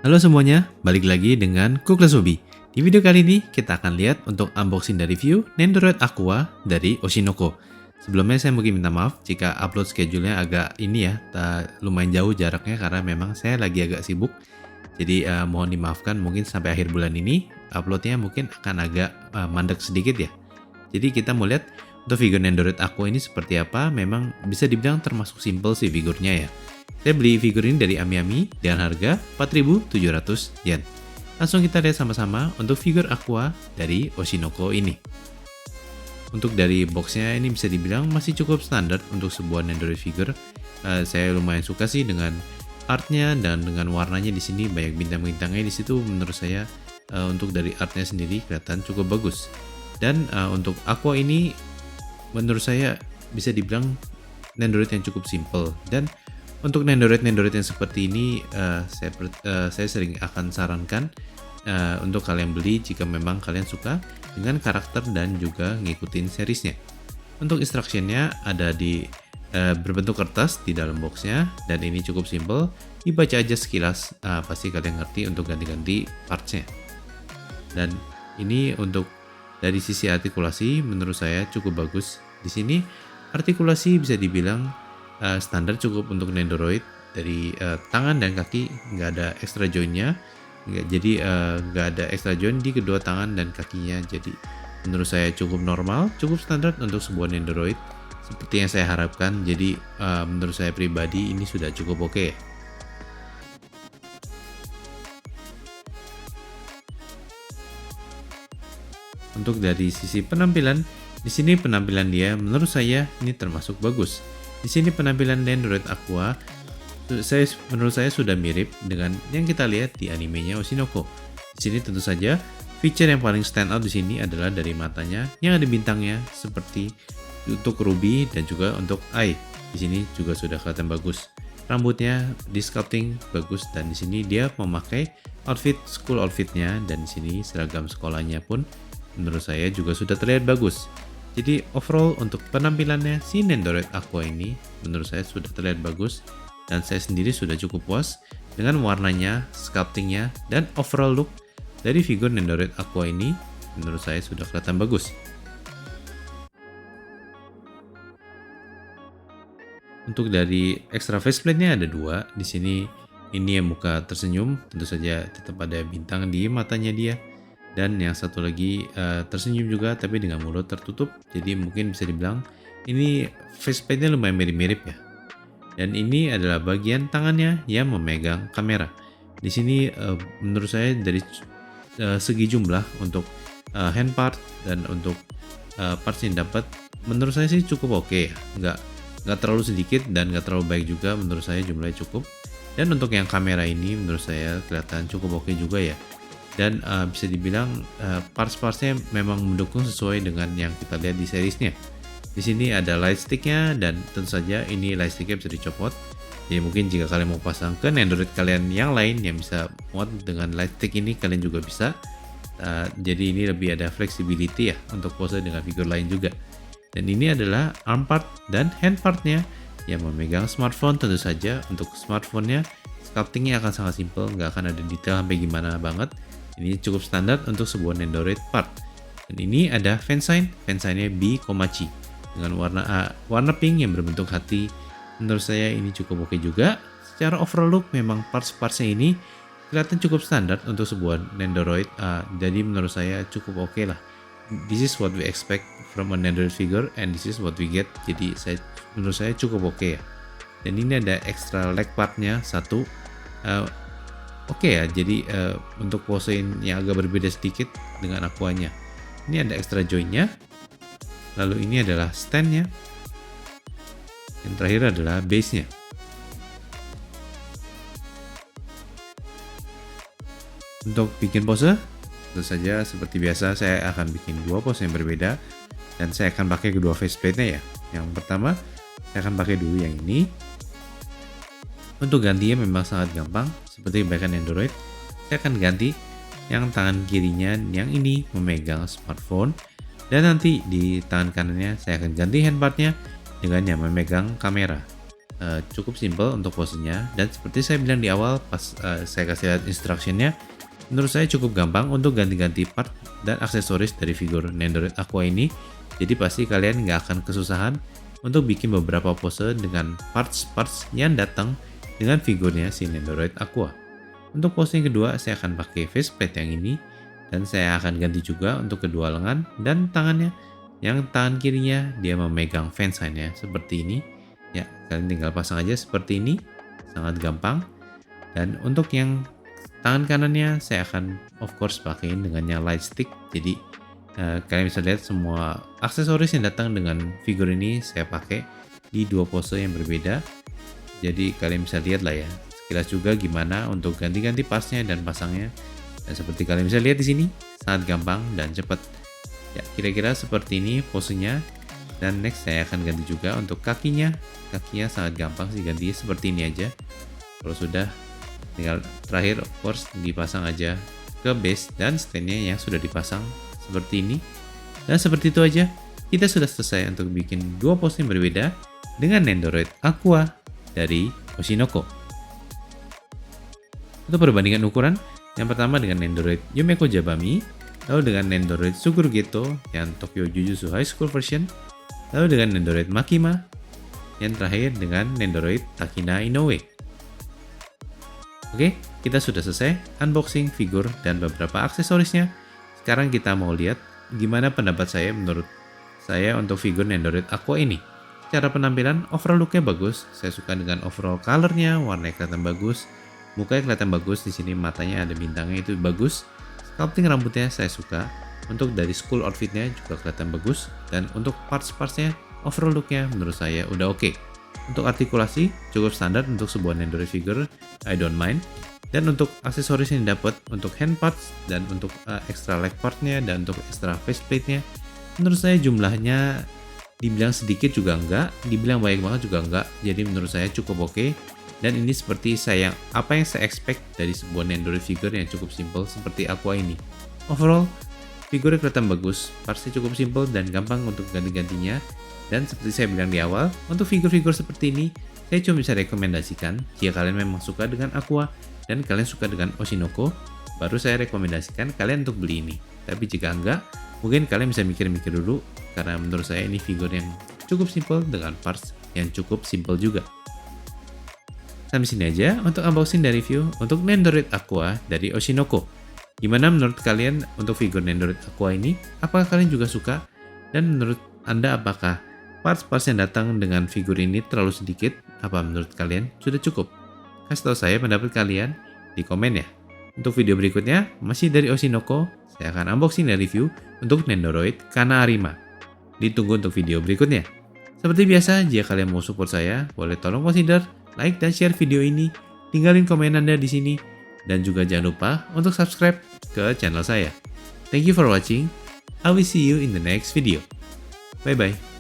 Halo semuanya, balik lagi dengan Kuklas Hobi. Di video kali ini kita akan lihat untuk unboxing dan review Nendoroid Aqua dari Oshinoko. Sebelumnya saya mungkin minta maaf jika upload schedule-nya agak lumayan jauh jaraknya karena memang saya lagi agak sibuk. Jadi mohon dimaafkan mungkin sampai akhir bulan ini uploadnya mungkin akan agak mandek sedikit ya. Jadi kita mau lihat untuk figur Nendoroid Aqua ini seperti apa. Memang bisa dibilang termasuk simple sih figurnya ya. Saya beli figur ini dari Ami-Ami dengan harga 4.700 yen. Langsung kita lihat sama-sama untuk figur Aqua dari Oshinoko ini. Untuk dari boxnya ini bisa dibilang masih cukup standar untuk sebuah Nendoroid figure. Saya lumayan suka sih dengan artnya dan dengan warnanya di sini, banyak bintang-bintangnya di situ. Menurut saya untuk dari artnya sendiri kelihatan cukup bagus. Dan untuk Aqua ini menurut saya bisa dibilang Nendoroid yang cukup simple. Dan untuk Nendoroid yang seperti ini saya sering akan sarankan untuk kalian beli jika memang kalian suka dengan karakter dan juga ngikutin seriesnya. Untuk instructionnya ada di berbentuk kertas di dalam boxnya, dan ini cukup simple, dibaca aja sekilas pasti kalian ngerti untuk ganti-ganti partsnya. Dan ini untuk dari sisi artikulasi menurut saya cukup bagus. Di sini artikulasi bisa dibilang standar cukup untuk Nendoroid. Dari tangan dan kaki nggak ada extra jointnya, nggak ada extra joint di kedua tangan dan kakinya. Jadi menurut saya cukup normal, cukup standar untuk sebuah Nendoroid seperti yang saya harapkan. Jadi menurut saya pribadi ini sudah cukup oke. Untuk dari sisi penampilan, di sini penampilan dia menurut saya ini termasuk bagus. Di sini penampilan Nendoroid Aqua menurut saya sudah mirip dengan yang kita lihat di animenya Oshinoko. Di sini tentu saja feature yang paling stand out di sini adalah dari matanya yang ada bintangnya seperti untuk Ruby dan juga untuk Ai. Di sini juga sudah kelihatan bagus. Rambutnya di sculpting bagus, dan di sini dia memakai school outfitnya, dan di sini seragam sekolahnya pun menurut saya juga sudah terlihat bagus. Jadi overall untuk penampilannya si Nendoroid Aqua ini menurut saya sudah terlihat bagus, dan saya sendiri sudah cukup puas dengan warnanya, sculptingnya, dan overall look dari figur Nendoroid Aqua ini menurut saya sudah kelihatan bagus. Untuk dari extra faceplate-nya ada dua. Di sini ini yang muka tersenyum, tentu saja tetap ada bintang di matanya dia. Dan yang satu lagi tersenyum juga tapi dengan mulut tertutup. Jadi mungkin bisa dibilang ini faceplate-nya lumayan mirip-mirip ya. Dan ini adalah bagian tangannya yang memegang kamera. Di sini menurut saya dari segi jumlah untuk hand part dan untuk parts yang dapat menurut saya sih cukup oke ya. Nggak terlalu sedikit dan nggak terlalu baik juga, menurut saya jumlahnya cukup. Dan untuk yang kamera ini menurut saya kelihatan cukup oke juga ya. Dan bisa dibilang parts-partsnya memang mendukung sesuai dengan yang kita lihat di seriesnya. Di sini ada light sticknya, dan tentu saja ini light sticknya bisa dicopot. Jadi mungkin jika kalian mau pasang ke Nendoroid kalian yang lain yang bisa muat dengan light stick ini, kalian juga bisa. Jadi ini lebih ada flexibility ya untuk pose dengan figur lain juga. Dan ini adalah arm part dan hand partnya yang memegang smartphone. Tentu saja untuk smartphone-nya sculptingnya akan sangat simple, nggak akan ada detail sampai gimana banget. Ini cukup standar untuk sebuah Nendoroid part. Dan ini ada fansign-nya B Komachi dengan warna pink yang berbentuk hati. Menurut saya ini cukup oke juga. Secara overall look memang parts-partsnya ini kelihatan cukup standar untuk sebuah Nendoroid. Jadi menurut saya cukup oke lah. This is what we expect from a Nendoroid figure, and this is what we get. Jadi menurut saya cukup oke ya. Dan ini ada extra leg partnya satu. Oke ya, jadi untuk pose yang agak berbeda sedikit dengan Aquanya. Ini ada extra jointnya. Lalu ini adalah standnya. Yang terakhir adalah base-nya. Untuk bikin pose, tentu saja seperti biasa saya akan bikin dua pose yang berbeda. Dan saya akan pakai kedua faceplate-nya ya. Yang pertama, saya akan pakai dulu yang ini. Untuk gantinya memang sangat gampang, seperti kebanyakan Nendoroid. Saya akan ganti yang tangan kirinya yang ini memegang smartphone, dan nanti di tangan kanannya saya akan ganti handpartnya dengan yang memegang kamera. cukup simple untuk posenya, dan seperti saya bilang di awal pas saya kasih lihat instructionnya, menurut saya cukup gampang untuk ganti-ganti part dan aksesoris dari figur Nendoroid Aqua ini. Jadi pasti kalian nggak akan kesusahan untuk bikin beberapa pose dengan parts-parts yang datang dengan figurnya si Nendoroid Aqua. Untuk pose yang kedua, saya akan pakai faceplate yang ini, dan saya akan ganti juga untuk kedua lengan dan tangannya. Yang tangan kirinya dia memegang fan sign-nya seperti ini. Ya, kalian tinggal pasang aja seperti ini, sangat gampang. Dan untuk yang tangan kanannya saya akan of course pakein dengannya light stick. Jadi kalian bisa lihat semua aksesoris yang datang dengan figur ini saya pakai di dua pose yang berbeda. Jadi kalian bisa lihat lah ya sekilas juga gimana untuk ganti-ganti partsnya dan pasangnya. Dan seperti kalian bisa lihat di sini, sangat gampang dan cepat. Ya, kira-kira seperti ini posenya. Dan next saya akan ganti juga untuk kakinya. Kakinya sangat gampang sih gantinya seperti ini aja. Kalau sudah, tinggal terakhir of course dipasang aja ke base dan standnya yang sudah dipasang seperti ini. Dan seperti itu aja, kita sudah selesai untuk bikin dua pose yang berbeda dengan Nendoroid Aqua dari Oshinoko. Untuk perbandingan ukuran, yang pertama dengan Nendoroid Yumeko Jabami, lalu dengan Nendoroid Suguru Geto yang Tokyo Jujutsu High School version, lalu dengan Nendoroid Makima, yang terakhir dengan Nendoroid Takina Inoue. Oke, kita sudah selesai unboxing figur dan beberapa aksesorisnya. Sekarang kita mau lihat gimana pendapat saya menurut saya untuk figur Nendoroid Aqua ini. Cara penampilan, overall looknya bagus. Saya suka dengan overall colornya, warnanya kelihatan bagus. Mukanya kelihatan bagus, di sini matanya ada bintangnya itu bagus. Sculpting rambutnya saya suka. Untuk dari school outfitnya juga kelihatan bagus. Dan untuk parts-partsnya, overall looknya menurut saya udah oke. Untuk artikulasi, cukup standar untuk sebuah Nendoroid figure, I don't mind. Dan untuk aksesoris yang dapat untuk hand parts dan untuk extra leg partnya dan untuk extra faceplate-nya, menurut saya jumlahnya dibilang sedikit juga enggak, dibilang banyak banget juga enggak. Jadi menurut saya cukup oke. Dan ini seperti apa yang saya expect dari sebuah Nendoroid figure yang cukup simple seperti Aqua ini. Overall, figurnya kelihatan bagus, partsnya cukup simple dan gampang untuk ganti-gantinya. Dan seperti saya bilang di awal, untuk figur-figur seperti ini, saya cuma bisa rekomendasikan jika kalian memang suka dengan Aqua dan kalian suka dengan Oshinoko, baru saya rekomendasikan kalian untuk beli ini. Tapi jika enggak, mungkin kalian bisa mikir-mikir dulu, karena menurut saya ini figur yang cukup simple dengan parts yang cukup simple juga. Sampai sini aja untuk unboxing dan review untuk Nendoroid Aqua dari Oshinoko. Gimana menurut kalian untuk figur Nendoroid Aqua ini? Apakah kalian juga suka? Dan menurut Anda apakah parts-parts yang datang dengan figur ini terlalu sedikit? Apa menurut kalian sudah cukup? Kasih tahu saya pendapat kalian di komen ya. Untuk video berikutnya, masih dari Oshinoko, saya akan unboxing dan review untuk Nendoroid Kana Arima. Ditunggu untuk video berikutnya. Seperti biasa, jika kalian mau support saya, boleh tolong consider like dan share video ini, tinggalin komen Anda di sini, dan juga jangan lupa untuk subscribe ke channel saya. Thank you for watching. I will see you in the next video. Bye bye.